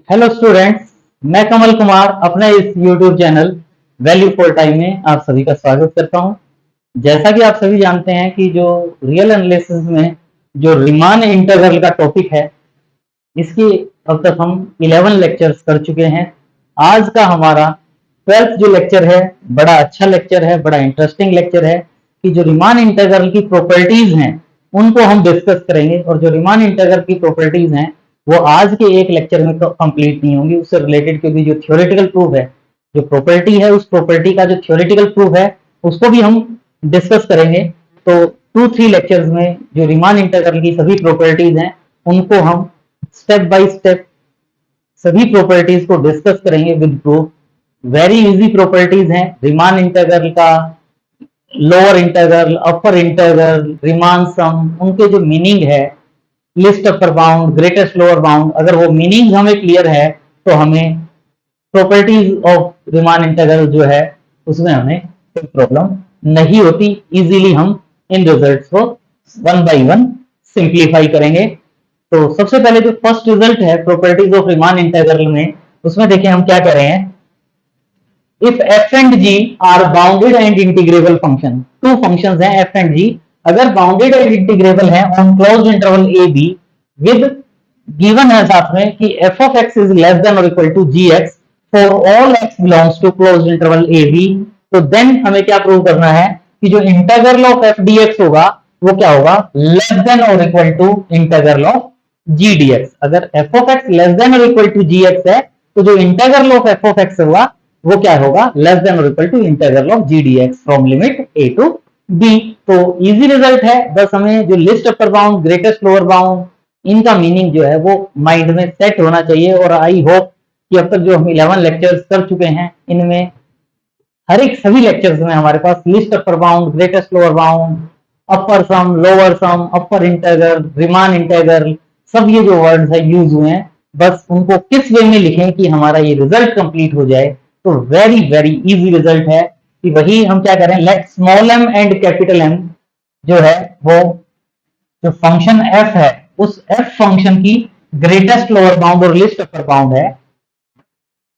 Hello students, मैं कमल कुमार अपने इस YouTube channel value for time में आप सभी का स्वागत करता हूं। जैसा कि आप सभी जानते हैं कि जो रियल एनालिसिस में जो रीमान इंटीग्रल का टॉपिक है, इसकी अब तक हम 11 लेक्चर्स कर चुके हैं। आज का हमारा 12th जो लेक्चर है, बड़ा अच्छा लेक्चर है, बड़ा इंटरेस्टिंग लेक्चर है कि जो रीमान इंटीग्रल की प्रॉपर्टीज हैं उनको हम डिस्कस करेंगे। और जो रीमान इंटीग्रल की प्रॉपर्टीज हैं वो आज के एक लेक्चर में तो कंप्लीट नहीं होंगी, उससे रिलेटेड, क्योंकि जो थ्योरेटिकल प्रूफ है, जो प्रॉपर्टी है, उस प्रॉपर्टी का जो थ्योरेटिकल प्रूफ है उसको भी हम डिस्कस करेंगे। तो 2-3 लेक्चर्स में जो रीमान इंटीग्रल की सभी प्रॉपर्टीज हैं उनको हम स्टेप बाय स्टेप सभी प्रॉपर्टीज को डिस्कस करेंगे with proof. Very easy properties हैं रीमान इंटीग्रल का, lower integral, upper integral, Riemann sum, उनके जो मीनिंग है, least upper bound, greatest lower bound, अगर वो मीनिंग हमें क्लियर है तो हमें प्रॉपर्टीज ऑफ रीमान इंटीग्रल जो है उसमें हमें कोई प्रॉब्लम नहीं होती। इजीली हम इन रिजल्ट्स को वन बाय वन सिंप्लीफाई करेंगे। तो सबसे पहले जो फर्स्ट रिजल्ट है प्रॉपर्टीज ऑफ रीमान इंटीग्रल में, उसमें देखिए हम क्या कर रहे हैं। If f and g are bounded and integrable function, two functions हैं f and g, अगर बाउंडेड एंड इंटीग्रेबल है on closed interval a b with given है साथ में कि f of x is less than or equal to gx for all x belongs to closed interval a b, तो then हमें क्या prove करना है कि जो इंटीग्रल ऑफ f dx होगा वो क्या होगा, लेस देन और equal to integral of g dx। अगर f of x less than और इक्वल टू gx है तो जो integral of f of x होगा वो क्या होगा, लेस देन और equal to integral of g d x from limit a to b. तो इजी रिजल्ट है, बस हमें जो least upper bound, greatest lower bound, इनका मीनिंग जो है वो माइंड में सेट होना चाहिए। और आई होप कि अब तक जो हम 11 लेक्चर्स कर चुके हैं इनमें हर एक सभी लेक्चर्स में हमारे पास least upper bound, greatest lower bound, upper sum, lower sum, upper integral, Riemann integral, सब ये जो वर्ड्स है यूज हुए हैं। बस उनको किस वे में लिखें कि हमारा ये रिजल्ट कंप्लीट हो जाए। तो वेरी वेरी इजी रिजल्ट है कि वही हम क्या करें, let small m and capital M जो है वो जो फंक्शन f है उस f फंक्शन की ग्रेटेस्ट लोअर बाउंड और लिस्ट अपर बाउंड है।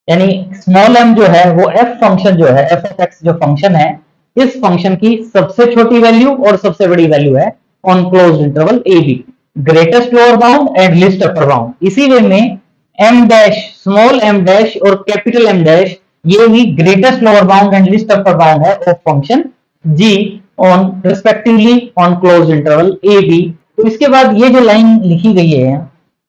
यानी स्मॉल m जो है वो f फंक्शन जो है, f of x जो फंक्शन है, इस फंक्शन की सबसे छोटी वैल्यू और सबसे बड़ी वैल्यू है on closed interval a b, greatest lower bound and least upper bound. इसी वे में m dash, small m dash और कैपिटल M डैश, ये भी greatest lower bound and least upper bound है of function g on respectively on closed interval a b। तो इसके बाद ये जो लाइन लिखी गई है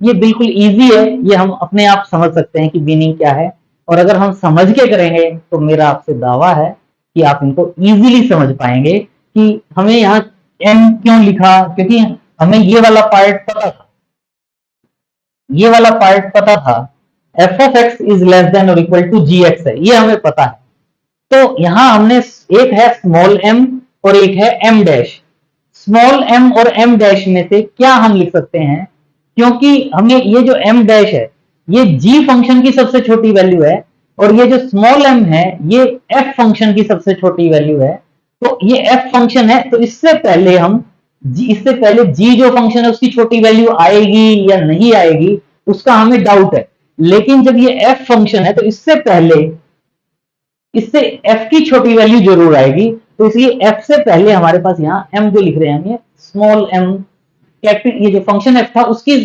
ये बिल्कुल इजी है, ये हम अपने आप समझ सकते हैं कि मीनिंग क्या है। और अगर हम समझ के करेंगे तो मेरा आपसे दावा है कि आप इनको इजीली समझ पाएंगे कि हमें यहाँ m क्यों लिखा, क्योंकि हमें ये वाला पार्ट पता था, ये वाला पार्ट पता था f of x is less than or equal to gx है, ये हमें पता है। तो यहां हमने एक है स्मॉल m और एक है m डैश। स्मॉल m और m डैश में से क्या हम लिख सकते हैं, क्योंकि हमें ये जो m डैश है ये g फंक्शन की सबसे छोटी वैल्यू है और ये जो स्मॉल m है ये f फंक्शन की सबसे छोटी वैल्यू है। तो ये f फंक्शन है, तो इससे पहले g जो फंक्शन है उसकी छोटी वैल्यू आएगी या नहीं आएगी उसका हमें डाउट है। लेकिन जब ये f फंक्शन है तो इससे f की छोटी वैल्यू जरूर आएगी। तो इसलिए f से पहले हमारे पास यहाँ m जो लिख रहे हैं, ये स्मॉल m कैपिटल, ये जो फंक्शन f था उसकी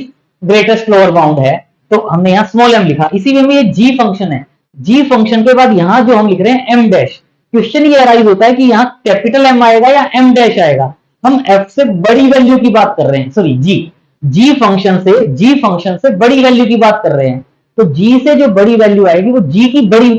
ग्रेटेस्ट लोअर बाउंड है, तो हमने यहाँ स्मॉल m लिखा। इसी वे में ये g फंक्शन है, g फंक्शन के बाद यहाँ जो हम लिख रहे हैं m डैश। क्वेश्चन ये अराइज होता है कि यहाँ कैपिटल M आएगा या m डैश आएगा। हम f से बड़ी वैल्यू की बात कर रहे हैं, सॉरी g फंक्शन से बड़ी वैल्यू की बात कर रहे हैं। तो g से जो बड़ी वैल्यू आएगी वो g की बड़ी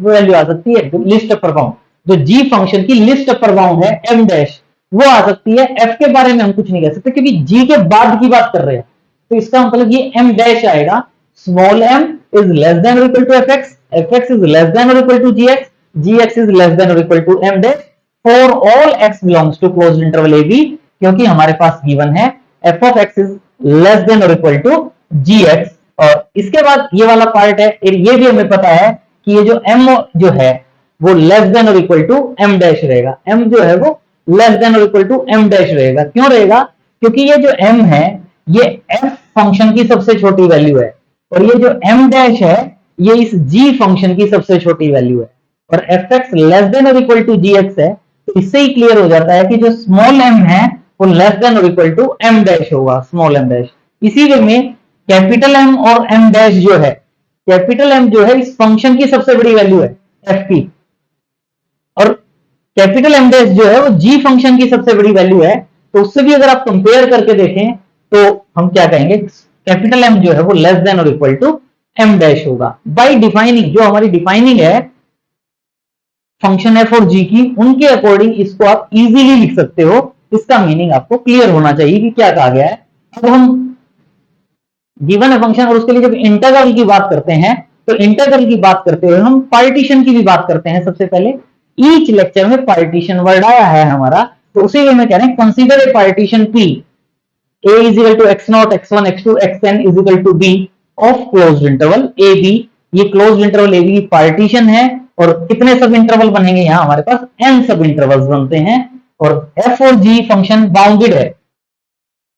वैल्यू आ सकती है लिस्ट अपर बाउंड, जो g फंक्शन की लिस्ट अपर बाउंड है m डैश, वो आ सकती है। f के बारे में हम कुछ नहीं कह सकते क्योंकि g के बाद की बात कर रहे हैं, तो इसका मतलब ये m डैश आएगा। Small m is less than और equal to fx is less than और equal to gx is less than और equal to m dash for all x belongs to closed interval a b, क्योंकि हमारे पास given है f of x is less than और equal to gx। और इसके बाद ये वाला पार्ट है, ये भी हमें पता है कि ये जो m जो है वो लेस देन और इक्वल टू m डैश रहेगा, m जो है वो लेस देन और इक्वल टू m डैश रहेगा। क्यों रहेगा, क्योंकि ये जो m है ये f फंक्शन की सबसे छोटी वैल्यू है। और ये जो m डैश है ये इस g फंक्शन की सबसे छोटी वैल्यू है, और fx लेस देन और इक्वल टू gx है। तो इससे ही क्लियर हो जाता है कि जो स्मॉल m है वो लेस देन और इक्वल टू m डैश होगा, स्मॉल m डैश। इसी वे में कैपिटल M और m डैश जो है, कैपिटल M जो है इस फंक्शन की सबसे बड़ी वैल्यू है f की, और कैपिटल M डैश जो है वो g फंक्शन की सबसे बड़ी वैल्यू है। तो उससे भी अगर आप कंपेयर करके देखें तो हम क्या कहेंगे, कैपिटल M जो है वो लेस देन और इक्वल टू m डैश होगा। बाय डिफाइनिंग, जो हमारी डिफाइनिंग है फंक्शन f और g की, उनके अकॉर्डिंग इसको आप इजीली लिख सकते हो। इसका मीनिंग आपको क्लियर होना चाहिए कि क्या कहा गया है। अब हम गिवन है फंक्शन और उसके लिए जब इंटीग्रल की बात करते हैं तो इंटीग्रल की बात करते हुए हम पार्टीशन की भी बात करते हैं। सबसे पहले ईच लेक्चर में पार्टीशन वर्ड आया है हमारा, तो उसी वे में कह रहे हैं consider a partition P A is equal to x0, x1, x2, xn is equal to b of closed interval AB। ये क्लोज्ड इंटरवल AB की पार्टीशन है, और कितने सब इंटरवल बनेंगे यहाँ हमारे पास n सब इंटरवल्स बनते हैं, और f और g फंक्शन बाउंडेड है।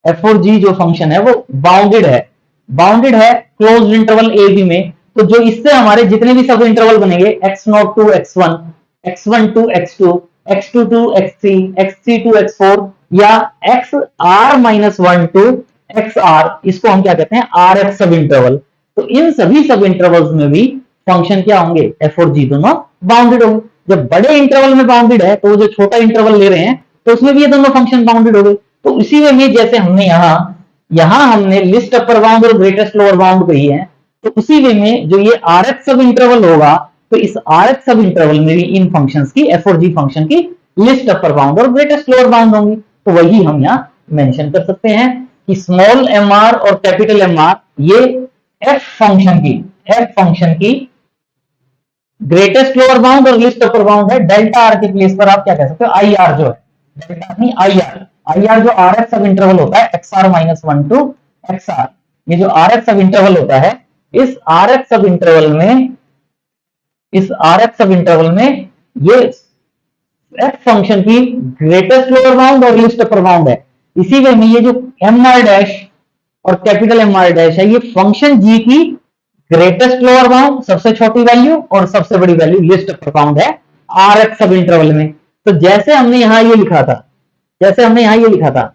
f और g जो फंक्शन है वो बाउंडेड है क्लोज्ड इंटरवल AB में। तो जो इससे हमारे जितने भी सब इंटरवल बनेंगे x0 to x1, x1 to x2, x2 to x3, x3 to x4 या xr-1 to xr, इसको हम क्या कहते हैं rf सब इंटरवल। तो इन सभी सब इंटरवल्स में भी फंक्शन क्या होंगे, f और g दोनों बाउंडेड होंगे। जब बड़े इंटरवल में बाउंडेड है तो जो छोटा इंटरवल ले रहे हैं तो उसमें भी ये दोनों फंक्शन बाउंडेड हो गए। तो इसी में जैसे हमने यहां हमने लिस्ट अपर बाउंड और ग्रेटेस्ट लोअर बाउंड कही है, तो उसी वे में जो ये RF सब इंटरवल होगा तो इस RF सब इंटरवल में भी इन फंक्शंस की, f और g फंक्शन की लिस्ट अपर बाउंड और ग्रेटेस्ट लोअर बाउंड होंगी। तो वही हम यहाँ मेंशन कर सकते हैं कि स्मॉल mr और कैपिटल mr ये f फंक्शन की ग्रेटेस्ट लोअर बाउंड और लिस्ट अपर बाउंड है। डेल्टा आर के प्लेस पर आप क्या कह सकते हो, आई आर जो है, डेल्टा नहीं आई आर जो आर एफ सब इंटरवल होता है XR-1 टू XR, ये जो आर एफ सब इंटरवल होता है, इस आर एफ सब इंटरवल में ये एफ फंक्शन की ग्रेटेस्ट लोअर बाउंड और लिस्ट अपर बाउंड है। इसी वे में ये जो एम आर डैश और कैपिटल एम आर डैश है, ये फंक्शन जी की ग्रेटेस्ट लोअर बाउंड सबसे छोटी वैल्यू और सबसे बड़ी वैल्यू लिस्ट अपर बाउंड है आर एफ सब इंटरवल में। तो जैसे हमने यहां ये लिखा था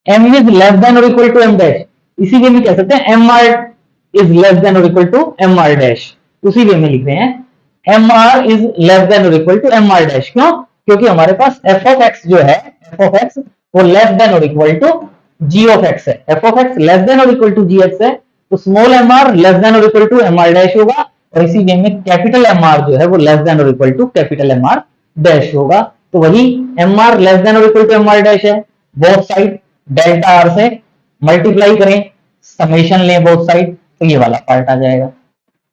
m इज लेस देन और इक्वल टू m डैश, इसी वे में कह सकते हैं M R is less than और equal to M are dash. उसी वे में लिख रहे हैं M R is less than और equal to M are dash. क्यों? क्योंकि हमारे पास एफ ऑफ एक्स जो है, एफ ऑफ एक्स वो लेस देन और equal to G of X है। F of X less than और इक्वल टू जी एक्स है, तो small M R less than और equal to M are dash होगा, और इसी वे में कैपिटल एम आर जो है वो लेस देन और equal to capital M are dash होगा। तो वही एम आर लेस देन और equal to M are dash है। बोथ साइड डेल्टा आर से मल्टीप्लाई करें, समेशन लें बोथ साइड, तो ये वाला पार्ट आ जाएगा।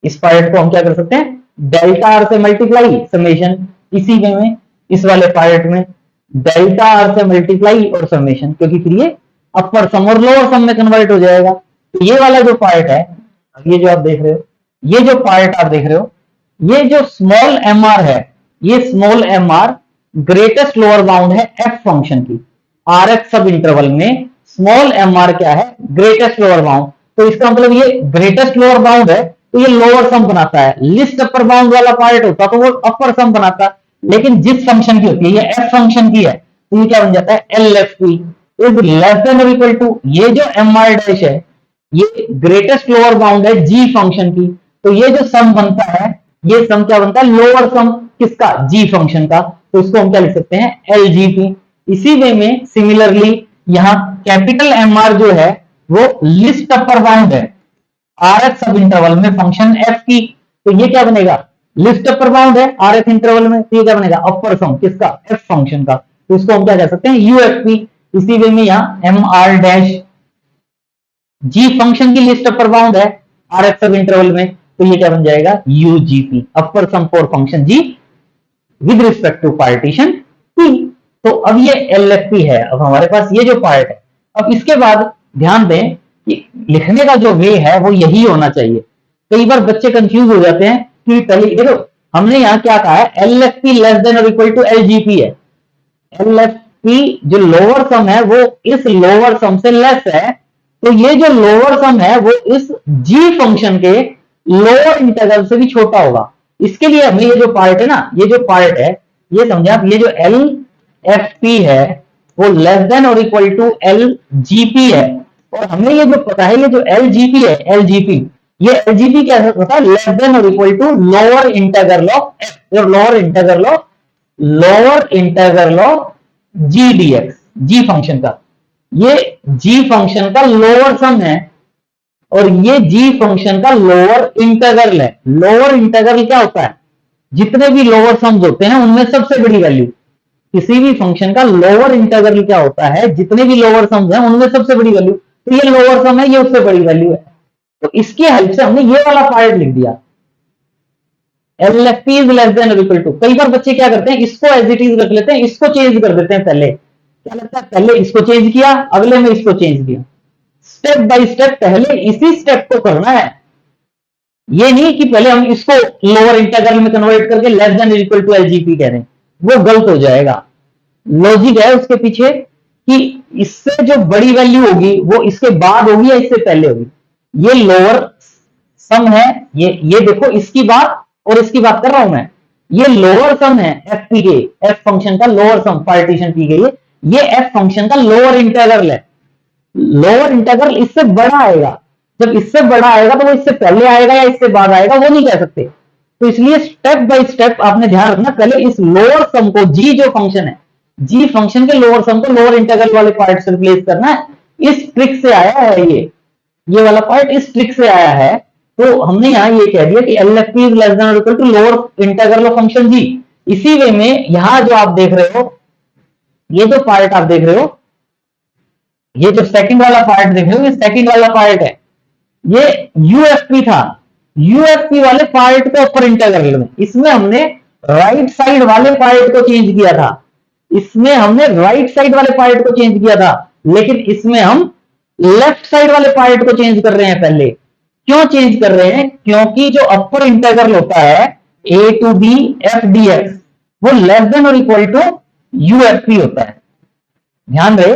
इस पार्ट को हम क्या कर सकते हैं, डेल्टा आर से मल्टीप्लाई समेशन, इसी वे में इस वाले पार्ट में डेल्टा आर से मल्टीप्लाई और समेशन, क्योंकि फिर ये अपर सम और लोअर सम में कन्वर्ट हो जाएगा। तो ये वाला जो पार्ट है, ये जो आप देख रहे हो, ये जो पार्ट आप देख रहे हो, ये जो स्मॉल एम आर है, ये small M r greatest lower bound है एफ फंक्शन की। आर एफ सब इंटरवल में स्मॉल एम आर क्या है, ग्रेटेस्ट लोअर बाउंड। तो इसका मतलब ये ग्रेटेस्ट लोअर बाउंड है, तो ये लोअर सम बनाता है। लिस्ट अपर बाउंड वाला पार्ट होता तो वो अपर सम बनाता, लेकिन जिस फंक्शन की होती है, ये एफ फंक्शन की है, तो ये क्या बन जाता है, L F P is less than और इक्वल टू, ये जो एम आर डैश है ये ग्रेटेस्ट लोअर बाउंड है जी फंक्शन की। तो ये जो सम बनता है, ये सम क्या बनता है, लोअर सम किसका, जी फंक्शन का। तो इसको हम क्या लिख सकते हैं, एल जी पी। इसी वे में सिमिलरली यहाँ कैपिटल एम आर जो है वो लिस्ट अपर बाउंड है आर एफ सब इंटरवल में फंक्शन एफ की। तो ये क्या बनेगा, लिस्ट अपर बाउंड है आर एफ इंटरवल में, तो ये क्या बनेगा, अपर सम किसका, एफ फंक्शन का। तो इसको हम क्या कह सकते हैं, यूएफपी। इसी वे में यहाँ M are dash G function की लिस्ट अपर बाउंड है आर एफ सब इंटरवल में, तो ये क्या बन जाएगा, UGP, upper sum for function G with respect to partition P. तो अब ये एलएफपी है, अब हमारे पास ये जो पार्ट है। अब इसके बाद ध्यान दें कि लिखने का जो वे है वो यही होना चाहिए। कई बार बच्चे कंफ्यूज हो जाते हैं कि पहले देखो हमने यहाँ क्या कहा है, एलएफपी लेस देन और इक्वल टू एलजीपी है। एलएफपी जो लोअर सम है वो इस लोअर सम से लेस है, तो ये जो लोअर सम है वो इस जी फंक्शन के लोअर इंटीग्रल से भी छोटा होगा। इसके लिए हमें ये जो पार्ट है ना, ये जो पार्ट है, ये समझे आप, ये जो एल एफ पी है वो लेस देन और equal to L g P है। और हमें ये जो पता है, ये जो एल जी पी है, एल जी पी, ये एल जी पी क्या होता है? लेस देन और equal to lower integral of f, lower integral of g d x, g function का। ये जी फंक्शन का लोअर सम है और ये जी फंक्शन का लोअर इंटीग्रल है। लोअर इंटीग्रल क्या होता है? जितने भी लोअर सम्स होते हैं उनमें सबसे बड़ी वैल्यू। किसी भी फंक्शन का लोअर इंटीग्रल क्या होता है? जितने भी लोअर सम्स हैं उनमें सबसे बड़ी वैल्यू। तो ये लोअर सम है, ये उससे बड़ी वैल्यू है। तो इसकी हेल्प से हमने ये वाला पार्ट लिख दिया, L F P is less than और इक्वल टू। कई बार बच्चे क्या करते हैं, इसको एज इट इज रख लेते हैं, इसको चेंज कर देते हैं। पहले क्या लगता है, पहले इसको चेंज किया, अगले में इसको चेंज किया। स्टेप बाय स्टेप पहले इसी स्टेप को करना है। ये नहीं कि पहले हम इसको लोअर इंटीग्रल में कन्वर्ट करके less than equal to LGP कह रहे हैं, वो गलत हो जाएगा। लॉजिक है उसके पीछे कि इससे जो बड़ी वैल्यू होगी वो इसके बाद होगी या इससे पहले होगी। ये लोअर सम है, ये देखो, इसकी बात और इसकी बात कर रहा हूं मैं। ये लोअर सम है एफ पी के, एफ फंक्शन का लोअर सम पार्टीशन की गई है। ये एफ फंक्शन का लोअर इंटीग्रल है। लोअर इंटीग्रल इससे बड़ा आएगा। जब इससे बड़ा आएगा तो वो इससे पहले आएगा या इससे बाद आएगा, वो नहीं कह सकते। तो इसलिए स्टेप बाय स्टेप आपने ध्यान रखना, पहले इस लोअर सम को, जी जो फंक्शन है, जी फंक्शन के लोअर सम को लोअर इंटीग्रल वाले पार्ट से रिप्लेस करना है। इस ट्रिक से आया है ये वाला पार्ट, इस ट्रिक से आया है। तो हमने यहां ये कह दिया कि L F P is less than और equal to lower integral of function G. इसी वे में यहां जो आप देख रहे हो, ये जो पार्ट आप देख रहे हो, ये जो सेकंड वाला पार्ट देख रहे हो, ये सेकंड वाला पार्ट है। ये यूएफपी था, यूएफपी वाले पार्ट को अपर इंटीग्रल में, इसमें हमने राइट साइड वाले पार्ट को चेंज किया था। इसमें हमने राइट साइड वाले पार्ट को चेंज किया था, लेकिन इसमें हम लेफ्ट साइड वाले पार्ट को चेंज कर रहे हैं पहले। क्यों चेंज कर रहे हैं? क्योंकि जो अपर इंटीग्रल होता है A to B F D X, वो लेस देन और इक्वल टू यूएफपी होता है। ध्यान रहे,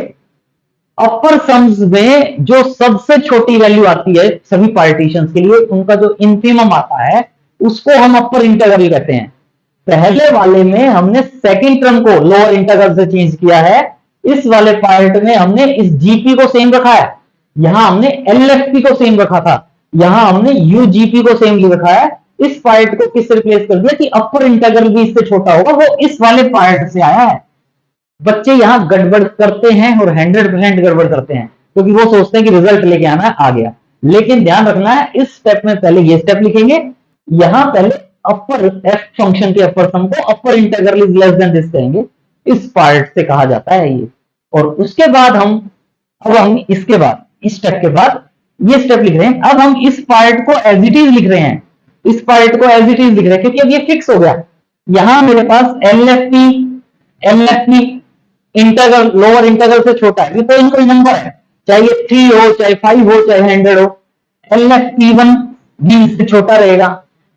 अपर सम्स में जो सबसे छोटी वैल्यू आती है सभी पार्टीशंस के लिए, उनका जो इंफिमम आता है उसको हम अपर इंटीग्रल कहते हैं। पहले वाले में हमने सेकंड टर्म को लोअर इंटीग्रल से चेंज किया है, इस वाले पार्ट में हमने इस जीपी को सेम रखा है। यहां हमने एलएफपी को सेम रखा था, यहां हमने यूजीपी को सेम रखा है। इस पार्ट को किससे रिप्लेस कर दिया कि अपर इंटीग्रल भी इससे छोटा होगा, वो इस वाले पार्ट से आया है। बच्चे यहां गड़बड़ करते हैं और 100% गड़बड़ करते हैं, क्योंकि वो सोचते हैं कि रिजल्ट लेके आना आ गया। लेकिन ध्यान रखना है, इस स्टेप में पहले ये स्टेप लिखेंगे, यहां पहले अपर एफ फंक्शन के अपर सम को अपर integral is less then this कहेंगे, इस पार्ट से कहा जाता है ये। और उसके बाद हम इसके बाद, इस स्टेप के बाद ये स्टेप लिख रहे हैं। अब हम इस पार्ट को एज इट इज लिख रहे हैं, इस पार्ट को एज इट इज लिख रहे हैं, क्योंकि अब ये फिक्स हो गया। यहां मेरे पास एलएफपी इंटीग्रल लोअर इंटीग्रल से छोटा है, ये कोई नंबर है, चाहे ये 3 हो, चाहे 5 हो, चाहे 100 हो। एलएफपी1 भी इससे छोटा रहेगा,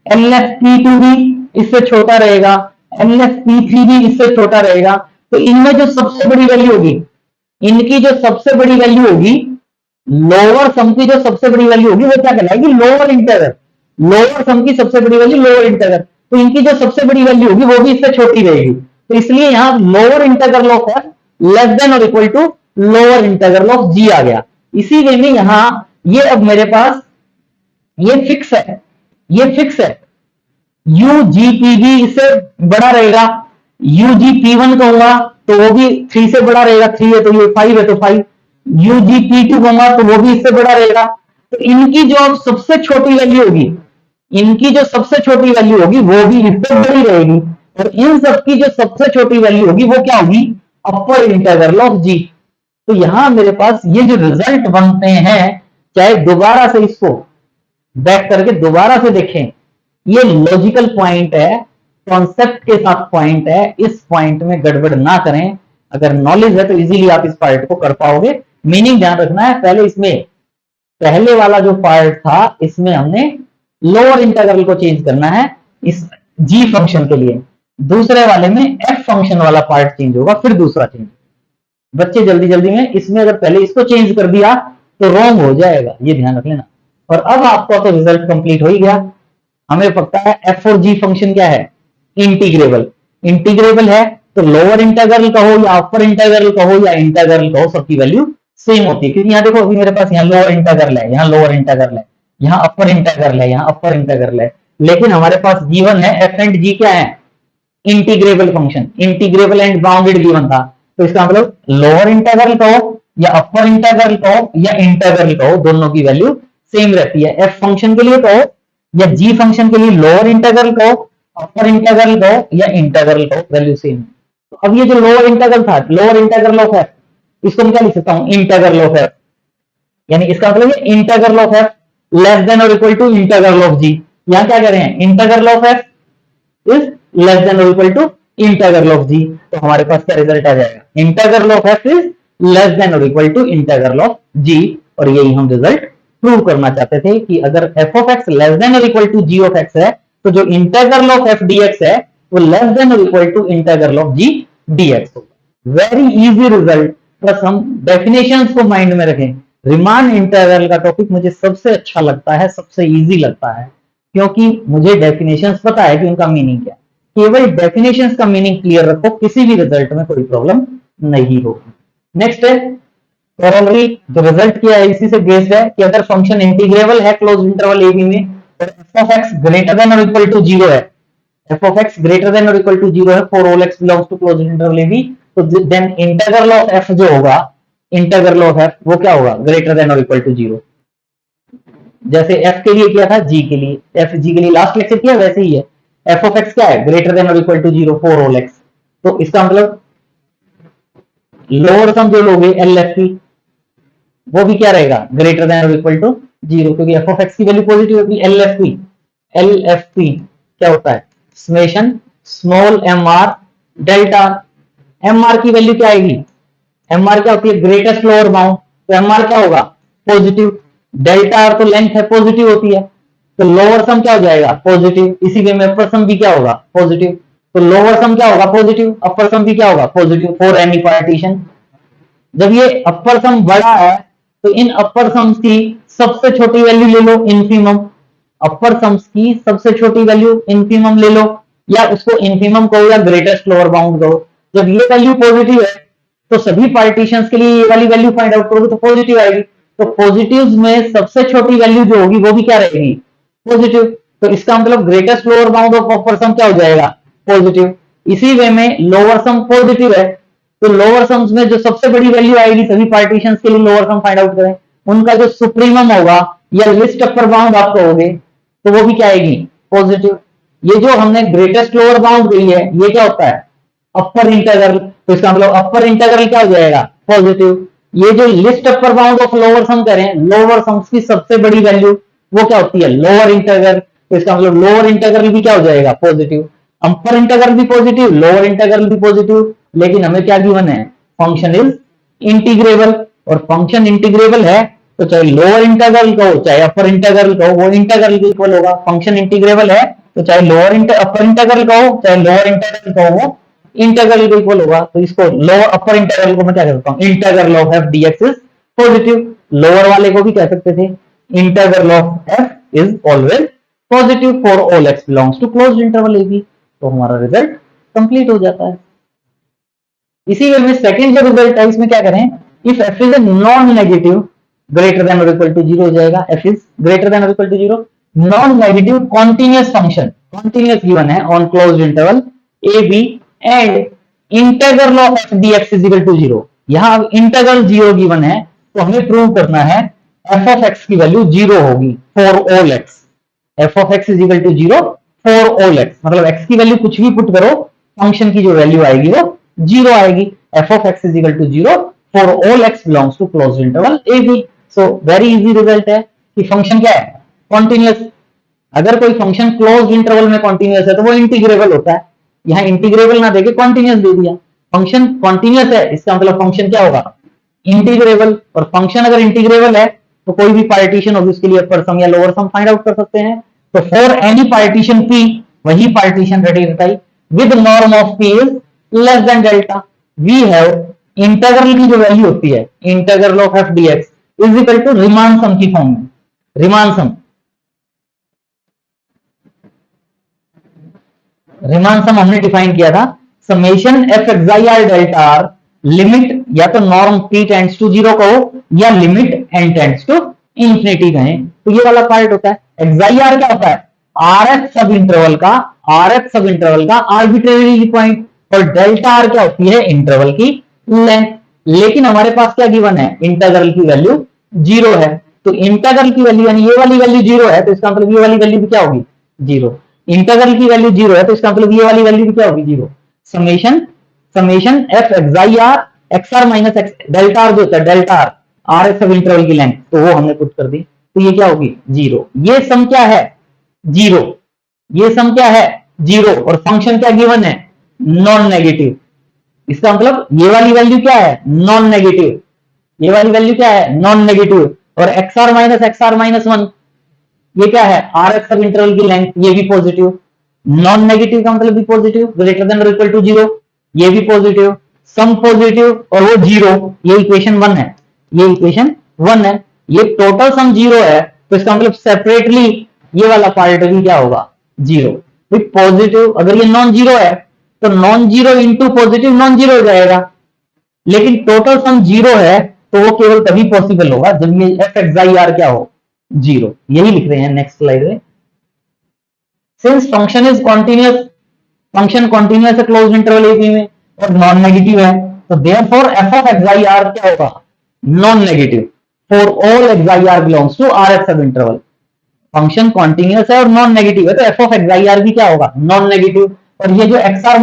एलएफपी2 भी इससे छोटा रहेगा, एलएफपी3 भी इससे छोटा रहेगा। तो इनमें जो सबसे बड़ी वैल्यू होगी, इनकी जो सबसे बड़ी वैल्यू होगी, लोअर सम की जो सबसे बड़ी वैल्यू होगी, वो क्या कहलाएगी? Lower integral. लोअर सम की सबसे बड़ी वैल्यू लोअर इंटीग्रल, तो इनकी जो सबसे बड़ी वैल्यू होगी वो भी इससे छोटी रहेगी। तो इसलिए यहां lower integral of F less than और equal to lower integral of G आ गया। इसी वे में यहां ये अब मेरे पास ये फिक्स है, ये फिक्स है। यूजीपी भी इससे बड़ा रहेगा, यूजीपी1 कहूंगा तो वो भी 3 से बड़ा रहेगा, 3 है तो ये 5 है तो 5। यूजीपी2 कहूंगा तो वो भी इससे बड़ा रहेगा। तो इनकी जो सबसे छोटी वैल्यू होगी, इनकी जो सबसे छोटी वैल्यू होगी वो भी इससे बड़ी रहेगी, और इन सबकी जो सबसे छोटी वैल्यू होगी वो क्या होगी? अपर इंटीग्रल ऑफ जी। तो यहां मेरे पास ये जो रिजल्ट बनते हैं, चाहे दोबारा से इसको बैक करके दोबारा से देखें, ये लॉजिकल पॉइंट है, कॉन्सेप्ट के साथ पॉइंट है, इस पॉइंट में गड़बड़ ना करें। अगर नॉलेज है तो इजीली आप इस पार्ट को कर पाओगे। मीनिंग ध्यान रखना है, पहले इसमें पहले वाला जो पार्ट था इसमें हमने लोअर इंटीग्रल को चेंज करना है इस जी फंक्शन के लिए, दूसरे वाले में एफ फंक्शन वाला पार्ट चेंज होगा, फिर दूसरा चेंज। बच्चे जल्दी जल्दी में इसमें अगर पहले इसको चेंज कर दिया तो रॉन्ग हो जाएगा, ये ध्यान रख लेना। और अब आपका तो रिजल्ट कंप्लीट हो ही गया। हमें पता है एफ और जी फंक्शन क्या है, इंटीग्रेबल। इंटीग्रेबल है तो लोअर इंटीग्रल कहो या अपर इंटीग्रल कहो या इंटीग्रल कहो, सबकी वैल्यू सेम होती है। क्योंकि यहाँ देखो अभी मेरे पास यहाँ लोअर इंटीग्रल है, यहाँ लोअर इंटीग्रल है, यहाँ अपर इंटीग्रल है, यहाँ अपर इंटीग्रल है, लेकिन हमारे पास गिवन है एफ एंड जी क्या है, integrable function, integrable and bounded given था। तो इसका मतलब लोअर इंटीग्रल कहो या अपर इंटीग्रल कहो या इंटीग्रल कहो, दोनों की वैल्यू सेम रहती है। एफ फंक्शन के लिए कहो या जी फंक्शन के लिए लोअर इंटीग्रल कहो, अपर इंटीग्रल कहो या इंटीग्रल कहो, वैल्यू सेम। तो अब ये जो लोअर इंटीग्रल था, लोअर इंटीग्रल ऑफ एफ, इसको मैं क्या लिख सकता हूं, इंटीग्रल ऑफ एफ, यानी इसका मतलब ये integral of F less than और इक्वल टू इंटीग्रल ऑफ जी। यहां क्या कह रहे हैं, integral of f is less than और इक्वल टू इंटीग्रल ऑफ जी। तो हमारे पास क्या रिजल्ट आ जाएगा, integral of f is less than और इक्वल टू इंटीग्रल ऑफ जी। और यही हम रिजल्ट प्रूव करना चाहते थे कि अगर F of X less than और equal to G of X है, तो जो इंटीग्रल ऑफ एफ डीएक्स है वो लेस देन और equal to integral of G DX होगा। Very easy result. बस हम डेफिनेशंस को माइंड में रखें। रीमान इंटीग्रल का टॉपिक मुझे सबसे अच्छा लगता है, सबसे इजी लगता है, क्योंकि मुझे डेफिनेशंस पता है कि उनका मीनिंग क्या है। केवल डेफिनेशंस का मीनिंग क्लियर रखो, किसी भी रिजल्ट में कोई प्रॉब्लम नहीं होगी। नेक्स्ट है कॉरोलरी। जो रिजल्ट किया है इसी से बेस्ड है कि अगर फंक्शन इंटीग्रेबल है क्लोज इंटरवल ए बी में और f of x greater than और इक्वल टू 0 है, F of x greater than और इक्वल टू 0 है for all x belongs to close interval A b, तो देन इंटीग्रल ऑफ एफ जो होगा, इंटीग्रल ऑफ एफ वो क्या होगा, ग्रेटर देन और इक्वल टू 0। जैसे एफ के लिए किया था, जी के लिए, एफ जी के लिए लास्ट लेक्चर किया, वैसे ही है। एफ ऑफ एक्स क्या है, ग्रेटर देन और equal to 0 for all x. तो इसका मतलब लोअर सम जो लोगे एल एफ की, वो भी क्या रहेगा, ग्रेटर देन और इक्वल टू 0, क्योंकि एफ ऑफ एक्स की वैल्यू पॉजिटिव होगी। L F P, L F P क्या होता है, summation small M R delta. M r की वैल्यू क्या आएगी, एम आर क्या होती है, ग्रेटेस्ट लोअर बाउंड, तो एम आर क्या होगा, पॉजिटिव। डेल्टा आर तो लेंथ है, पॉजिटिव होती है, तो लोअर सम क्या हो जाएगा, पॉजिटिव। इसी वे में अपर सम भी क्या होगा, पॉजिटिव। तो लोअर सम क्या होगा, पॉजिटिव, अपर सम भी क्या होगा, पॉजिटिव फॉर एनी पार्टीशन। जब ये अपर सम बड़ा है तो इन अपर सम्स की सबसे छोटी वैल्यू ले लो, इनफीमम। अपर सम्स की सबसे छोटी वैल्यू इनफीमम ले लो, या उसको इनफीमम कहो या ग्रेटेस्ट लोअर बाउंड कहो। जब ये वैल्यू पॉजिटिव है तो सभी पार्टीशंस के लिए ये वाली वैल्यू फाइंड आउट करोगे तो पॉजिटिव आएगी। तो पॉजिटिव्स में सबसे छोटी वैल्यू जो होगी वो भी क्या रहेगी, पॉजिटिव। तो इसका मतलब greatest lower bound of upper sum क्या हो जाएगा, पॉजिटिव। इसी वे में लोअर सम पॉजिटिव है, तो लोअर सम्स में जो सबसे बड़ी वैल्यू आएगी सभी पार्टीशंस के लिए लोअर सम फाइंड आउट करें, उनका जो सुप्रीमम होगा या लिस्ट अपर बाउंड आप कहोगे तो वो भी क्या आएगी, पॉजिटिव। ये जो हमने ग्रेटेस्ट लोअर बाउंड दी है ये क्या होता है, अपर इंटीग्रल। तो इसका मतलब अपर इंटीग्रल क्या हो जाएगा, पॉजिटिव। ये जो least upper bound of lower sum करें, लोअर सम्स की सबसे बड़ी वैल्यू वो क्या होती है, लोअर इंटीग्रल। तो इसका मतलब लोअर इंटीग्रल भी क्या हो जाएगा, पॉजिटिव। अपर इंटीग्रल भी पॉजिटिव, लोअर इंटीग्रल भी पॉजिटिव, लेकिन हमें क्या गिवन है, फंक्शन इज इंटीग्रेबल। और फंक्शन इंटीग्रेबल है तो चाहे लोअर इंटीग्रल कहो चाहे अपर इंटीग्रल कहो वो इंटीग्रल के इक्वल होगा। फंक्शन इंटीग्रेबल है तो चाहे अपर इंटीग्रल कहो चाहे लोअर इंटीग्रल कहो वो इंटीग्रल के इक्वल होगा। तो इसको लोअर अपर इंटीग्रल को मैं क्या कहता हूँ, integral of F dx is positive. Lower वाले को भी कह सकते थे integral of f is always positive for all x belongs to closed interval A b. तो हमारा रिजल्ट कंप्लीट हो जाता है। इसी वे में सेकंड जो रिजल्ट है इसमें क्या करें, if F is A non negative greater than और इक्वल टू 0 हो जाएगा। एफ इज ग्रेटर देन और equal to 0, non negative continuous function, continuous given है on closed interval A B and integral of F dx is equal to 0। यहां integral 0 given है तो हमें prove करना है एफ ऑफ एक्स की value 0 होगी for all x. F of x is equal to 0 for all x, मतलब x की वैल्यू कुछ भी पुट करो, फंक्शन की जो वैल्यू आएगी वो 0 आएगी। F of x is equal to 0 for all x belongs to closed interval A b. So very easy result है कि फंक्शन क्या है, कॉन्टिन्यूअस। अगर कोई फंक्शन क्लोज्ड इंटरवल में कॉन्टिन्यूअस है तो वो इंटीग्रेबल होता है। यहाँ इंटीग्रेबल ना देके कॉन्टिन्यूअस दे दिया, फंक्शन कॉन्टिन्यूअस है इसका मतलब फंक्शन क्या होगा, इंटीग्रेबल। और फंक्शन अगर इंटीग्रेबल है तो कोई भी पार्टीशन होगी उसके लिए अपर सम या लोअर सम फाइंड आउट कर सकते हैं। तो फॉर एनी पार्टीशन पी, वही पार्टीशन रेडी बताई with norm of P is less than delta, we have integral की जो वैल्यू होती है integral of F dx is equal to Riemann sum की फॉर्म में। रीमान सम हमने डिफाइन किया था, समेशन एफ एक्स आई आर डेल्टा आर, लिमिट या तो नॉर्म p टेंड्स टू 0 कहो या limit n tends to infinity कहें, तो ये वाला पार्ट होता है। एक्स आई आर क्या होता है, RF सब इंटरवल का आर्बिट्रेरी पॉइंट, और डेल्टा आर क्या होती है, इंटरवल की लेंथ। लेकिन हमारे पास क्या गिवन है, इंटीग्रल की वैल्यू 0 है, तो इंटीग्रल की वैल्यू यानी ये वाली वैल्यू 0 है, तो इसका मतलब ये वाली वैल्यू भी क्या होगी, 0। इंटीग्रल की वैल्यू 0 है, तो इसका मतलब ये वाली वैल्यू भी क्या होगी, 0। समेशन एफ एक्स आई r x r minus x, delta r जो होता है, delta r r x sub interval की लेंथ, तो वो हमने पुट कर दी, तो ये क्या होगी, 0। ये सम क्या है, 0। ये सम क्या है, 0, और फंक्शन क्या गिवन है, नॉन नेगेटिव। इसका मतलब ये वाली वैल्यू क्या है, नॉन नेगेटिव। ये वाली वैल्यू क्या है, नॉन नेगेटिव। और एक्स आर माइनस 1 ये क्या है, आर एक्स सब इंटरवल की लेंथ, ये भी पॉजिटिव। नॉन नेगेटिव का मतलब भी पॉजिटिव, ग्रेटर देन और इक्वल टू 0, ये भी पॉजिटिव। सम पॉजिटिव और वो 0, ये इक्वेशन 1 है, ये इक्वेशन 1 है। ये टोटल सम 0 है, तो इसका मतलब सेपरेटली ये वाला पार्ट भी क्या होगा, 0। विथ पॉजिटिव, अगर ये नॉन जीरो है तो non zero into positive non zero हो जाएगा, लेकिन टोटल सम 0 है, तो वो केवल तभी पॉसिबल होगा जब ये एफ एक्स आई आर क्या हो, 0। यही लिख रहे हैं नेक्स्ट स्लाइड में। Since function is continuous, function continuous है क्लोज इंटरवल ए बी में और नॉन नेगेटिव है, तो therefore f of x I r क्या होगा, non negative for all x I r belongs to r x sub interval. Function continuous है और non negative है, तो f of x I r भी क्या होगा, नॉन नेगेटिव। और ये जो एक्स आर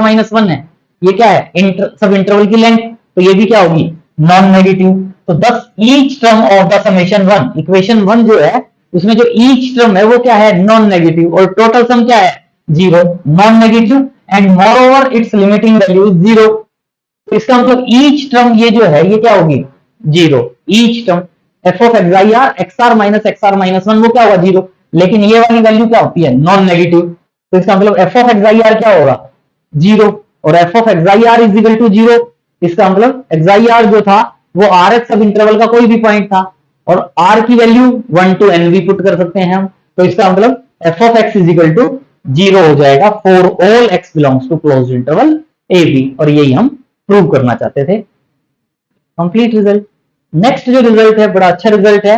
माइनस 1 है, ये क्या है, सब इंटरवल की लेंथ, तो ये भी क्या होगी, नॉन नेगेटिव। तो दस each term of the summation 1, equation 1 जो है उसमें जो ईच टर्म है वो क्या है, नॉन नेगेटिव, और टोटल सम क्या है, 0, non negative, and more over it's limiting value 0। तो इसका मतलब ईच टर्म ये जो है ये क्या होगी, 0। Each term f of x I r x r minus 1 वो क्या होगा, 0। लेकिन ये वाली वैल्यू क्या होती है, नॉन नेगेटिव, तो इसका मतलब f of x I r क्या होगा, 0। और f of x I r is equal to 0, इसका मतलब एक्स आई आर जो था वो आर एक्स सब इंटरवल का कोई भी पॉइंट था, और आर की वैल्यू 1 to n भी पुट कर सकते हैं हम, तो इसका मतलब f of x is equal to 0 हो जाएगा for all x belongs to close interval A b, और यही हम प्रूव करना चाहते थे। Complete result. नेक्स्ट जो रिजल्ट है बड़ा अच्छा रिजल्ट है,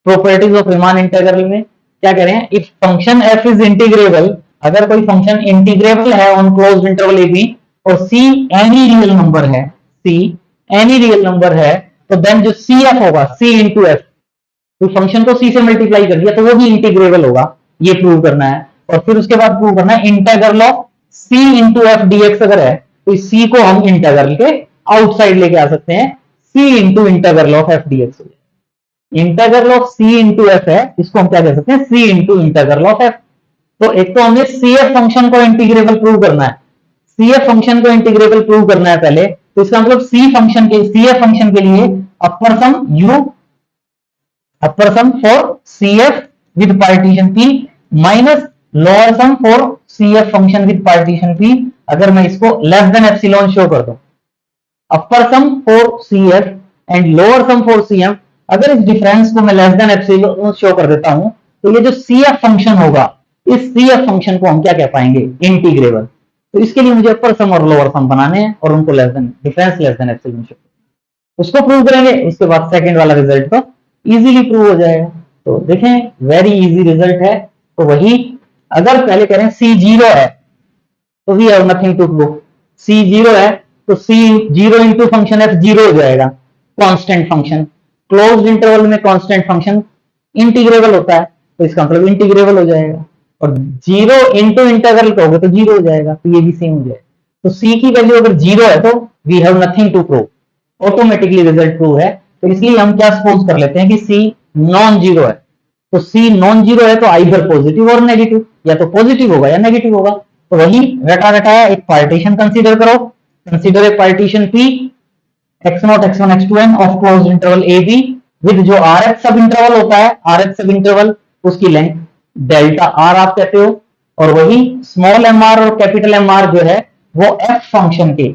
प्रॉपर्टीज ऑफ रीमान इंटीग्रल में क्या कह रहे हैं, if function f is integrable, अगर कोई फंक्शन इंटीग्रेबल है on closed interval A b और सी एनी रियल नंबर है, सी एनी रियल नंबर है, तो देन जो सी एफ होगा, सी इंटू एफ, तो फंक्शन को सी से मल्टीप्लाई कर दिया तो वो भी इंटीग्रेबल होगा, ये प्रूव करना है। और फिर उसके बाद प्रूव करना है integral of C into f dx अगर है, तो इस सी को हम इंटीग्रल के आउटसाइड लेके आ सकते हैं, C into integral of F DX. Integral of C into F है, इसको हम क्या कह सकते हैं, C into integral of F. तो एक तो हमने सी एफ फंक्शन को इंटीग्रेबल प्रूव करना है, सी एफ फंक्शन को इंटीग्रेबल प्रूव करना है पहले, तो इसका मतलब सी एफ फंक्शन के लिए upper sum U, upper sum for C F with partition P minus lower sum for C F function with partition P. अगर मैं इसको लेस देन एप्सिलॉन शो कर दूं, upper sum for C F and lower sum for C F, अगर इस difference को मैं less than epsilon show कर देता हूं, तो ये जो सी एफ फंक्शन होगा, इस सी एफ फंक्शन को हम क्या कह पाएंगे, इंटीग्रेबल। तो इसके लिए मुझे अपर सम और लोअर सम बनाने हैं और उनको less than difference less than epsilon show, उसको प्रूव करेंगे। उसके बाद सेकंड वाला रिजल्ट तो इजीली प्रूव हो जाएगा। तो देखें वेरी इजी रिजल्ट है। तो वही अगर पहले करें सी 0 है तो we have nothing to prove, C 0 है तो सी 0 इंटू फंक्शन एफ 0 हो जाएगा, कांस्टेंट फंक्शन, क्लोज्ड इंटरवल में कांस्टेंट फंक्शन इंटीग्रेबल होता है, तो इसका मतलब इंटीग्रेबल हो जाएगा। और 0 इंटू इंटीग्रल कहोगे तो 0 हो जाएगा, तो ये भी सेम हो जाएगा। तो सी की वैल्यू अगर 0 है तो we have nothing to prove, automatically result prove है। तो इसलिए हम क्या सपोज कर लेते हैं कि सी नॉन जीरो है, तो सी नॉन जीरो है तो आइदर पॉजिटिव और नेगेटिव, या तो पॉजिटिव होगा या नेगेटिव होगा। तो वही रटा रटाया एक पार्टीशन कंसीडर करो, consider a partition P x0 x1 x2n of closed interval A be with जो आर एफ सब इंटरवल होता है, आर एफ सब इंटरवल उसकी लेंथ डेल्टा आर आप कहते हो, और वही स्मॉल एम आर और कैपिटल एम आर जो है वो एफ फंक्शन के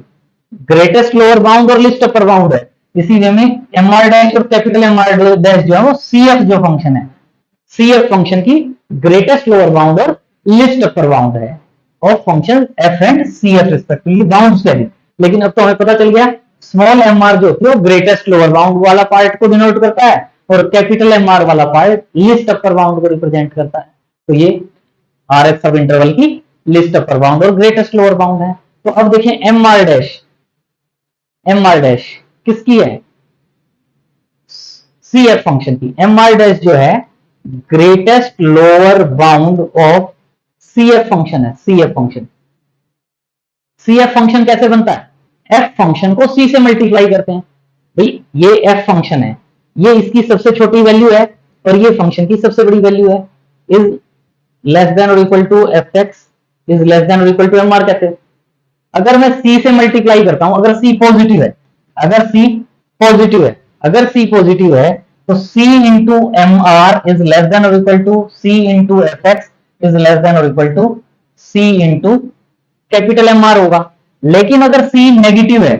ग्रेटेस्ट लोअर बाउंड और लिस्ट अपर बाउंड है। इसी वे में एम आर डैश और कैपिटल एम आर डैश जो है वो सी एफ जो फंक्शन है, सी एफ फंक्शन की ग्रेटेस्ट लोअर बाउंड और लिस्ट अपर बाउंड है of function f and c f respectively bounds के लिए। लेकिन अब तो हमें पता चल गया स्मॉल एम आर जो है वो ग्रेटेस्ट लोअर बाउंड वाला पार्ट को डिनोट करता है और कैपिटल एम आर वाला पार्ट लिस्ट अपर बाउंड को रिप्रेजेंट करता है। तो ये आर एफ सब इंटरवल की लिस्ट अपर बाउंड और ग्रेटेस्ट लोअर बाउंड है। तो अब देखें एम आर डैश किसकी है, सी एफ फंक्शन की। एम आर डैश जो है greatest lower bound of C F function है, C F function. C F function कैसे बनता है, एफ फंक्शन को सी से मल्टीप्लाई करते हैं। भाई ये एफ फंक्शन है, ये इसकी सबसे छोटी वैल्यू है और ये फंक्शन की सबसे बड़ी वैल्यू है। इज लेस देन और equal to f x is less than और इक्वल टू एम आर कहते हैं। अगर मैं सी से मल्टीप्लाई करता हूं, अगर सी पॉजिटिव है, अगर सी पॉजिटिव है तो C into M R is less than और equal to C into F x is less than और equal to C into capital M R होगा। लेकिन अगर सी नेगेटिव है,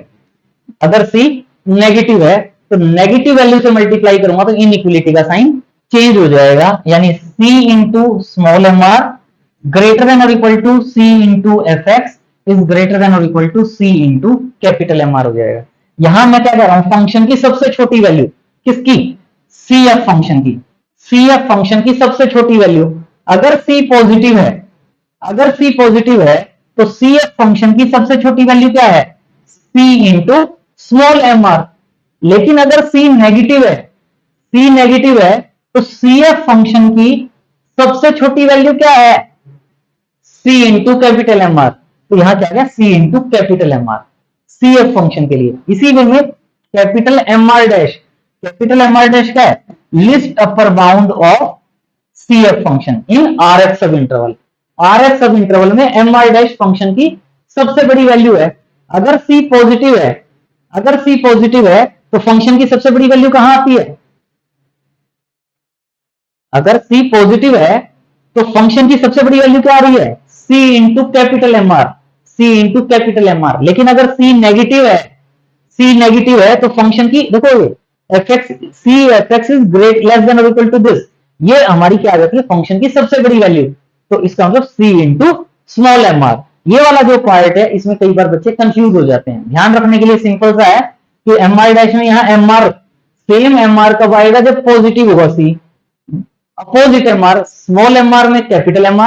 तो नेगेटिव वैल्यू से मल्टीप्लाई करूंगा तो इनइक्वलिटी का साइन चेंज हो जाएगा, यानी C into small M R greater than और equal to C into F x is greater than और equal to C into capital M R हो जाएगा। यहां मैं क्या कह रहा हूं, फंक्शन की सबसे छोटी वैल्यू किसकी, सी एफ फंक्शन की, सबसे छोटी वैल्यू। अगर सी पॉजिटिव है तो सी एफ फंक्शन की सबसे छोटी वैल्यू क्या है, सी इंटू स्मॉल एम आर। लेकिन अगर सी नेगेटिव है तो सी एफ फंक्शन की सबसे छोटी वैल्यू क्या है, सी इंटू कैपिटल एम आर। तो यहां क्या गया, C into capital M R C F function के लिए। इसी वे में कैपिटल एम आर डैश क्या है, least upper bound of C F function in r F sub interval. R F sub interval में एम आर डैश फंक्शन की सबसे बड़ी वैल्यू है। अगर सी पॉजिटिव है तो फंक्शन की सबसे बड़ी वैल्यू कहां आती है, अगर सी पॉजिटिव है तो फंक्शन की सबसे बड़ी वैल्यू क्या आ रही है, सी इंटू कैपिटल एम आर। लेकिन अगर सी नेगेटिव है तो फंक्शन की देखो F x is great less than और इक्वल टू दिस, ये हमारी क्या आ जाती है, फंक्शन की सबसे बड़ी वैल्यू। तो इसका मतलब सी इंटू स्मॉल एम आर। ये वाला जो पार्ट है इसमें कई बार बच्चे कंफ्यूज हो जाते हैं। ध्यान रखने के लिए सिंपल सा है कि एम आर डैश में यहाँ M R same M R कब आएगा, जब पॉजिटिव होगा C, opposite M R small M R में कैपिटल एम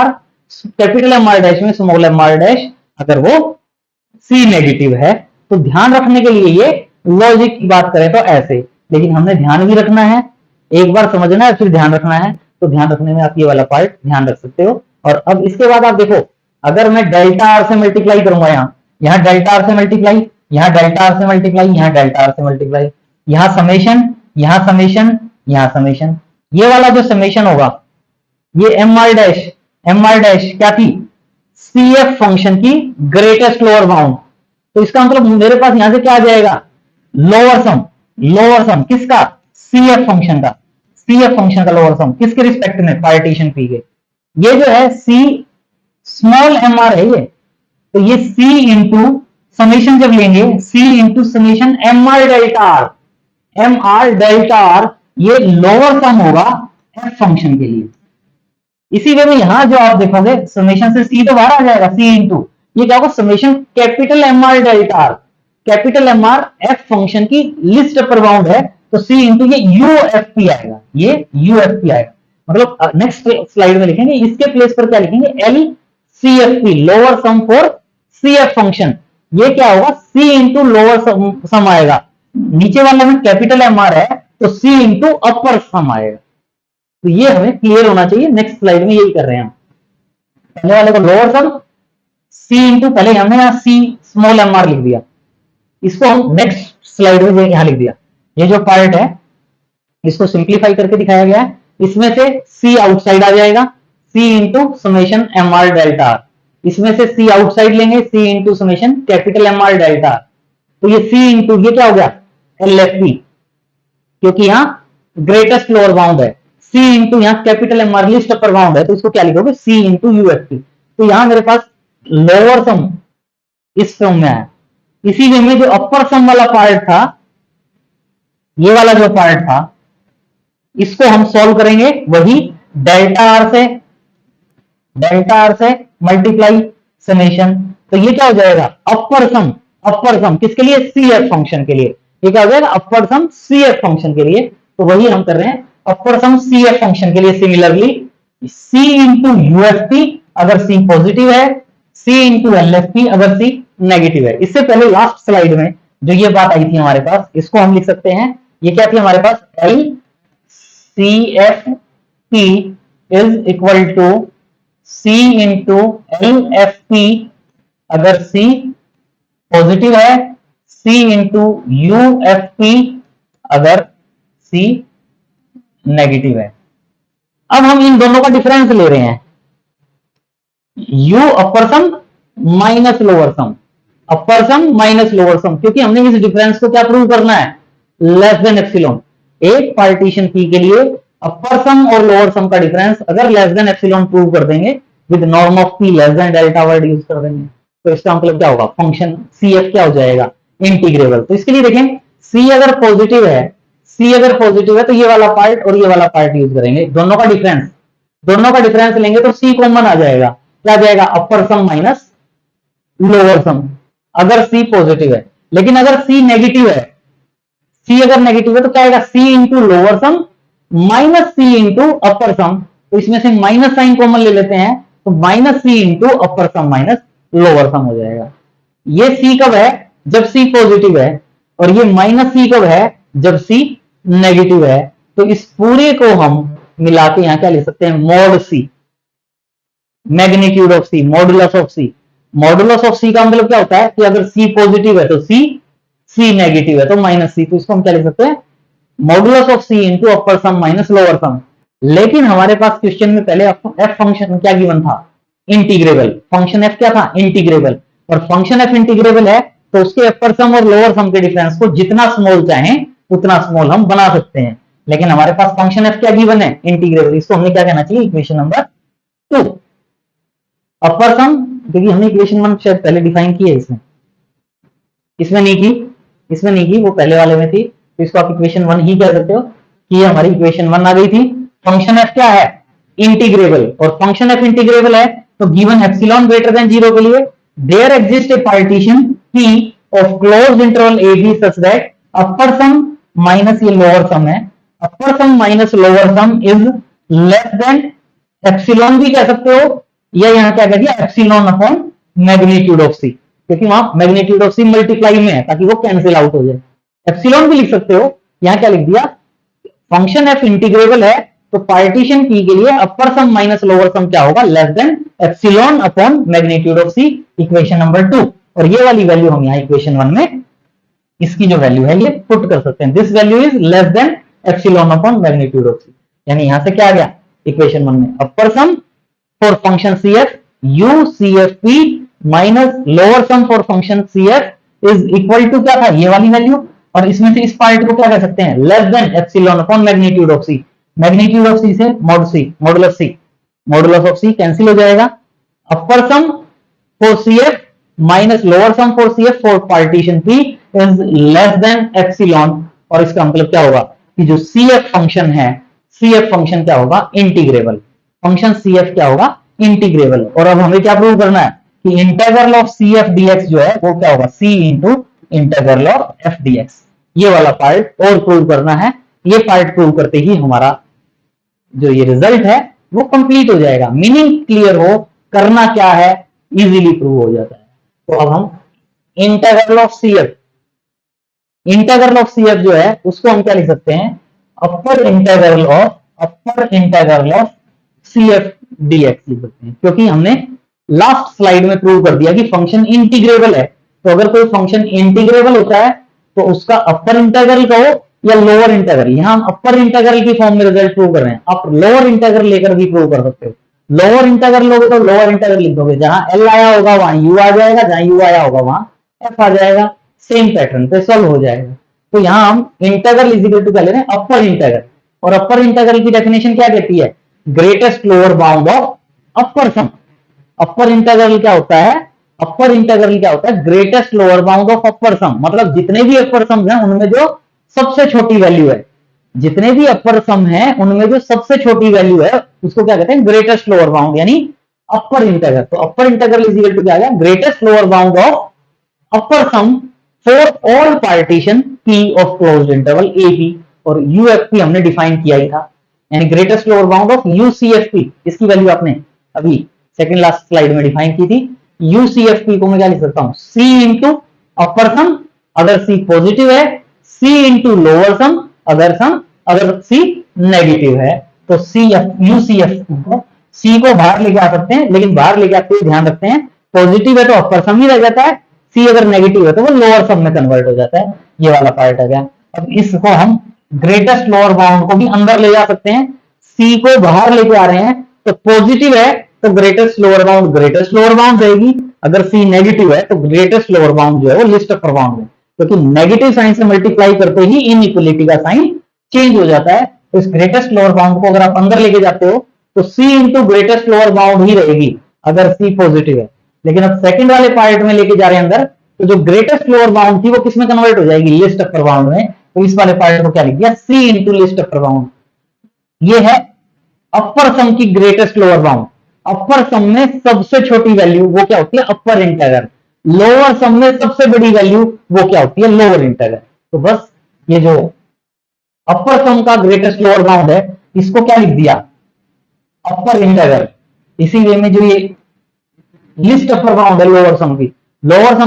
आर डैश में स्मॉल एम आर डैश, अगर वो सी नेगेटिव है। तो ध्यान रखने के लिए ये लॉजिक की बात करें तो ऐसे, लेकिन हमने ध्यान भी रखना है, एक बार समझना है फिर ध्यान रखना है। तो ध्यान रखने में आप ये वाला पार्ट ध्यान रख सकते हो। और अब इसके बाद आप देखो, अगर मैं डेल्टा आर से मल्टीप्लाई करूंगा, यहाँ डेल्टा आर से मल्टीप्लाई, यहाँ डेल्टा आर से मल्टीप्लाई, यहाँ डेल्टा आर से मल्टीप्लाई, यहाँ समेशन, ये वाला जो समेशन होगा, ये एम आर डैश क्या थी, सी एफ फंक्शन की ग्रेटेस्ट लोअर बाउंड। तो इसका मतलब मेरे पास यहां से क्या आ जाएगा, लोअर सम किसका, सी एफ फंक्शन का लोअर सम किसके रिस्पेक्ट में, पार्टीशन पी के। ये जो है सी स्मॉल एम आर है ये, तो ये सी इंटू समेशन जब लेंगे, C into summation M are delta R, ये लोअर सम होगा एफ फंक्शन के लिए। इसी वे में यहां जो आप देखोगे समेशन से सी तो बाहर आ जाएगा, सी इंटू ये क्या होगा, summation capital M are delta r, capital M r f function की लिस्ट अपर बाउंड है, तो सी इंटू ये यूएफपी आएगा, मतलब नेक्स्ट स्लाइड में लिखेंगे, इसके प्लेस पर क्या लिखेंगे, L C F P, lower sum for C F function. ये क्या होगा, सी इंटू लोअर सम आएगा, नीचे वाले में कैपिटल एम आर है तो सी इंटू अपर सम आएगा। तो ये हमें क्लियर होना चाहिए, नेक्स्ट स्लाइड में यही कर रहे हैं हम। पहले वाले को लोअर सम सी इंटू, पहले हमने यहां सी स्मॉल एम आर लिख दिया, इसको हम नेक्स्ट स्लाइड में यहां लिख दिया। ये जो पार्ट है इसको सिंप्लीफाई करके दिखाया गया है, इसमें से सी आउटसाइड आ जाएगा, C into summation M are delta R, इसमें से सी आउटसाइड लेंगे, C into summation capital M are delta are. तो ये सी इंटू ये क्या हो गया, एल एफ पी, क्योंकि यहां ग्रेटेस्ट लोअर बाउंड है, सी इंटू यहाँ capital M r least upper bound है, तो इसको क्या लिखोगे, सी इंटू यूएफपी। तो यहां मेरे पास लोअर सम इस फॉर्म में आया। इसी वे में जो अपर सम वाला पार्ट था ये वाला जो पार्ट था इसको हम सॉल्व करेंगे वही डेल्टा आर से मल्टीप्लाई समेशन। तो ये क्या हो जाएगा, अपर सम किसके लिए, सी एफ फंक्शन के लिए। ये क्या हो जाएगा, अपर सम सी एफ फंक्शन के लिए। तो वही हम कर रहे हैं अपर सम सी एफ फंक्शन के लिए। सिमिलरली सी इंटू यूएफपी अगर सी पॉजिटिव है, सी इंटू एलएफपी अगर सी नेगेटिव है। इससे पहले लास्ट स्लाइड में जो ये बात आई थी हमारे पास, इसको हम लिख सकते हैं, ये क्या थी हमारे पास, L C F P is equal to C into L F P अगर सी पॉजिटिव है, सी इंटू यू एफ पी अगर सी नेगेटिव है। अब हम इन दोनों का डिफरेंस ले रहे हैं, U upper sum minus lower sum, upper sum minus lower sum, क्योंकि हमने इस डिफरेंस को क्या प्रूव करना है, लेस देन एप्सिलॉन। एक पार्टीशन पी के लिए अपर सम और लोअर सम का डिफरेंस अगर लेस देन एप्सिलॉन प्रूव कर देंगे with norm of P less than delta word use कर देंगे, तो इसका मतलब क्या होगा, फंक्शन सी एफ क्या हो जाएगा, इंटीग्रेबल। तो इसके लिए देखें, सी अगर पॉजिटिव है, सी अगर पॉजिटिव है तो ये वाला पार्ट और ये वाला पार्ट यूज करेंगे, दोनों का डिफरेंस लेंगे तो सी कॉमन आ जाएगा, क्या आ जाएगा, अपर सम माइनस लोअर सम अगर सी पॉजिटिव है। लेकिन अगर सी नेगेटिव है, सी अगर नेगेटिव है तो क्या आएगा, सी इंटू लोअर सम माइनस सी इंटू अपर सम। तो इसमें से माइनस साइन कॉमन ले लेते हैं, तो माइनस सी into upper sum minus lower सम हो जाएगा। ये सी कब है, जब सी पॉजिटिव है, और ये माइनस सी कब है, जब सी नेगेटिव है। तो इस पूरे को हम मिला के यहां क्या ले सकते हैं, mod C, magnitude of C, modulus of C. Modulus of C का मतलब क्या होता है कि अगर सी पॉजिटिव है तो सी नेगेटिव है तो माइनस सी। तो इसको हम क्या लिख सकते हैं, modulus of C into upper sum minus lower sum. लेकिन हमारे पास क्वेश्चन में पहले एफ फंक्शन क्या गिवन था, इंटीग्रेबल। फंक्शन एफ क्या था, इंटीग्रेबल। और फंक्शन एफ इंटीग्रेबल है तो उसके अपर सम और लोअर सम के डिफरेंस को जितना स्मॉल चाहें उतना स्मॉल हम बना सकते हैं। लेकिन हमारे पास फंक्शन एफ क्या गिवन है, इंटीग्रेबल। इसको हमने क्या कहना चाहिए, इक्वेशन नंबर 2। अपर सम, क्योंकि हमने इक्वेशन 1 शायद पहले डिफाइन की है, इसमें नहीं की, वो पहले वाले में थी, तो इसको आप इक्वेशन 1 ही कह सकते हो कि हमारी इक्वेशन 1 आ गई थी। फंक्शन एफ क्या है, इंटीग्रेबल। और फंक्शन एफ इंटीग्रेबल है तो गिवन एप्सिलॉन ग्रेटर देन 0 के लिए there exist A partition P of closed interval A B such that upper sum minus ये लोअर सम है, upper sum minus lower sum is less than epsilon भी कह सकते हो, या यहां क्या कह दिया, epsilon upon magnitude of C, क्योंकि वहां मैग्नीट्यूड ऑफ सी मल्टीप्लाई में है ताकि वो कैंसिल आउट हो जाए। एप्सिलॉन भी लिख सकते हो, यहां क्या लिख दिया, फंक्शन एफ इंटीग्रेबल है तो पार्टीशन पी के लिए upper sum minus lower sum क्या होगा, less than epsilon upon magnitude of c, equation number 2। और ये वाली वैल्यू हम यहां इक्वेशन 1 में इसकी जो वैल्यू है ये पुट कर सकते हैं, this value is less than epsilon upon magnitude of C. यानी यहां से क्या आ गया इक्वेशन 1 में, upper sum for function C F U C F P minus lower sum for function C F is equal to क्या था, ये वाली वैल्यू। और इसमें से इस पार्ट को क्या कह सकते हैं, less than epsilon upon magnitude of C. Magnitude of C से मॉडुलस ऑफ सी कैंसिल हो जाएगा। Upper sum for C F minus lower sum for C F for partition P is less than epsilon. और इसका मतलब क्या होगा कि जो सी एफ फंक्शन है, सी एफ फंक्शन क्या होगा, इंटीग्रेबल। फंक्शन सी एफ क्या होगा, इंटीग्रेबल। और अब हमें क्या प्रूव करना है कि integral of C F DX जो है वो क्या होगा, C into integral of F DX. ये वाला पार्ट और प्रूव करना है। ये पार्ट प्रूव करते ही हमारा जो ये रिजल्ट है वो कंप्लीट हो जाएगा। मीनिंग क्लियर हो, करना क्या है, इजीली प्रूव हो जाता है। तो अब हम इंटीग्रल ऑफ सी एफ जो है उसको हम क्या लिख सकते हैं, upper integral of C F dx लिख सकते हैं, क्योंकि हमने लास्ट स्लाइड में प्रूव कर दिया कि फंक्शन इंटीग्रेबल है। तो अगर कोई फंक्शन इंटीग्रेबल होता है तो उसका अपर इंटीग्रल कहो या लोअर इंटीग्रल, यहां हम अपर इंटीग्रल की फॉर्म में रिजल्ट प्रूव कर रहे हैं, आप लोअर इंटीग्रल लेकर भी प्रूव कर सकते हो। लोअर इंटीग्रल लोगे तो लोअर इंटीग्रल लिख दोगे, जहां एल आया होगा वहां यू आ जाएगा, जहां यू आया होगा वहां एफ आ जाएगा, सेम पैटर्न पे सॉल्व हो जाएगा। तो यहां हम इंटीग्रल इज इक्वल टू क्या ले रहे हैं, अपर इंटीग्रल। और अपर इंटीग्रल की डेफिनेशन क्या कहती है, greatest lower bound of upper sum. Upper integral क्या होता है, greatest lower bound of upper sum, मतलब जितने भी अपर सम हैं उनमें जो सबसे छोटी वैल्यू है। जितने भी अपर सम है उनमें जो सबसे छोटी वैल्यू है उसको क्या कहते हैं, ग्रेटेस्ट लोअर बाउंड, यानी अपर इंटीग्रल। तो upper integral is equal to क्या आ गया, greatest lower bound of upper sum for all partition P of closed interval a p. और यूएफपी हमने डिफाइन किया ही था, यानी greatest lower bound of UCFP. इसकी वैल्यू आपने अभी सेकंड लास्ट स्लाइड में डिफाइन की थी। यूसीएफपी को मैं क्या लिख सकता हूं, सी इंटू अपर सम अगर सी पॉजिटिव है, सी इंटू लोअर सम अगर सी नेगेटिव है। तो सी यूसीएफ को सी को बाहर लेके आ सकते हैं, लेकिन बाहर लेके आते हुए ध्यान रखते हैं पॉजिटिव है तो अपर सम ही रह जाता है, सी अगर नेगेटिव है तो वो लोअर सम में कन्वर्ट हो जाता है। ये वाला पार्ट आ गया। अब इसको हम ग्रेटेस्ट लोअर बाउंड को भी अंदर ले जा सकते हैं, सी को बाहर लेके आ रहे हैं तो पॉजिटिव है तो ग्रेटेस्ट लोअर बाउंड रहेगी, अगर सी नेगेटिव है तो ग्रेटेस्ट लोअर बाउंड जो है वो लिस्ट अपर बाउंड है, क्योंकि नेगेटिव साइन से मल्टीप्लाई करते ही इनइक्वलिटी का साइन चेंज हो जाता है। तो इस ग्रेटेस्ट लोअर बाउंड को अगर आप अंदर लेके जाते हो तो C into greatest lower bound ही रहेगी अगर सी पॉजिटिव है। लेकिन अब सेकंड वाले पार्ट में लेके जा रहे हैं अंदर, तो जो ग्रेटेस्ट लोअर बाउंड थी वो किसमें कन्वर्ट हो जाएगी, लिस्ट अपर बाउंड में। तो इस वाले पार्ट को क्या लिख दिया, सी इंटू लिस्ट अपर बाउंड। ये है अपर सम की ग्रेटेस्ट लोअर बाउंड। अपर सम में सबसे छोटी वैल्यू वो क्या होती है, अपर इंटीग्रल। लोअर सम में सबसे बड़ी वैल्यू वो क्या होती है, लोअर इंटीग्रल। तो बस ये जो अपर सम का ग्रेटेस्ट लोअर बाउंड है इसको क्या लिख दिया, अपर इंटीग्रल। इसी वे में जो ये लिस्ट अपर बाउंड है लोअर सम की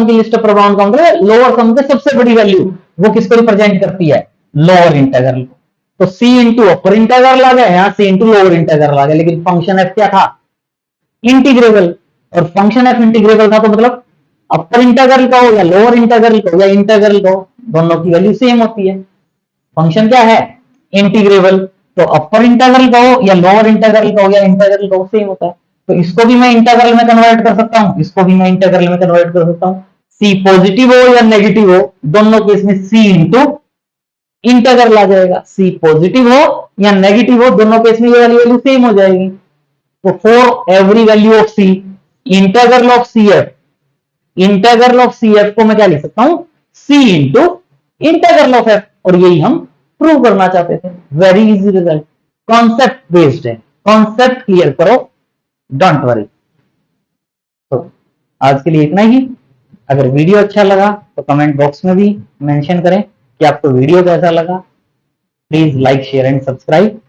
लिस्ट अपर बाउंड का मतलब लोअर सम की सबसे बड़ी वैल्यू वो किसको रिप्रेजेंट करती है, लोअर इंटीग्रल को। तो सी इंटू अपर इंटीग्रल आ गया, यहां सी इंटू लोअर इंटीग्रल आ गया। लेकिन फंक्शन एफ क्या था, इंटीग्रेबल। और फंक्शन एफ इंटीग्रेबल था तो मतलब अपर इंटीग्रल का हो या लोअर इंटीग्रल का हो या इंटीग्रल का हो, दोनों की वैल्यू सेम होती है। फंक्शन क्या है, इंटीग्रेबल। तो अपर इंटीग्रल का हो या लोअर इंटीग्रल का हो या इंटीग्रल का हो, सेम होता है। तो इसको भी मैं इंटीग्रल में कन्वर्ट कर सकता हूं, इसको भी मैं इंटीग्रल में कन्वर्ट कर सकता हूं। सी पॉजिटिव हो या नेगेटिव हो, दोनों केस में सी इंटू इंटीग्रल आ जाएगा। सी पॉजिटिव हो या नेगेटिव हो, दोनों केस में ये वाली वैल्यू सेम हो जाएगी। तो for every value of c, integral of C f को मैं क्या लिख सकता हूं, c into integral of f. और यही हम प्रूव करना चाहते थे। Very easy result, concept based है। कॉन्सेप्ट क्लियर करो, डोंट वरी। तो आज के लिए इतना ही। अगर वीडियो अच्छा लगा तो कमेंट बॉक्स में भी मेंशन करें कि आपको वीडियो कैसा लगा। Please like share and subscribe.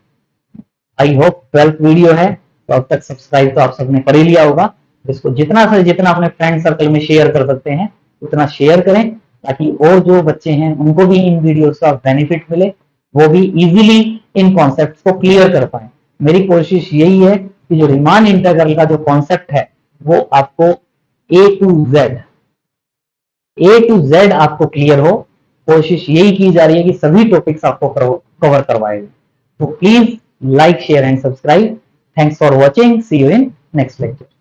I hope 12th video है तो अब तक सब्सक्राइब तो आप सबने कर ही लिया होगा। इसको जितना से जितना अपने फ्रेंड सर्कल में शेयर कर सकते हैं उतना शेयर करें, ताकि और जो बच्चे हैं उनको भी इन वीडियोस का बेनिफिट मिले, वो भी इजीली इन कॉन्सेप्ट्स को क्लियर कर पाए। मेरी कोशिश यही है कि जो रीमान इंटीग्रल का जो कॉन्सेप्ट है वो आपको ए टू जेड आपको क्लियर हो। कोशिश यही की जा रही है कि सभी टॉपिक्स आपको कवर करवाए। तो please like share and subscribe. Thanks for watching. See you in next lecture.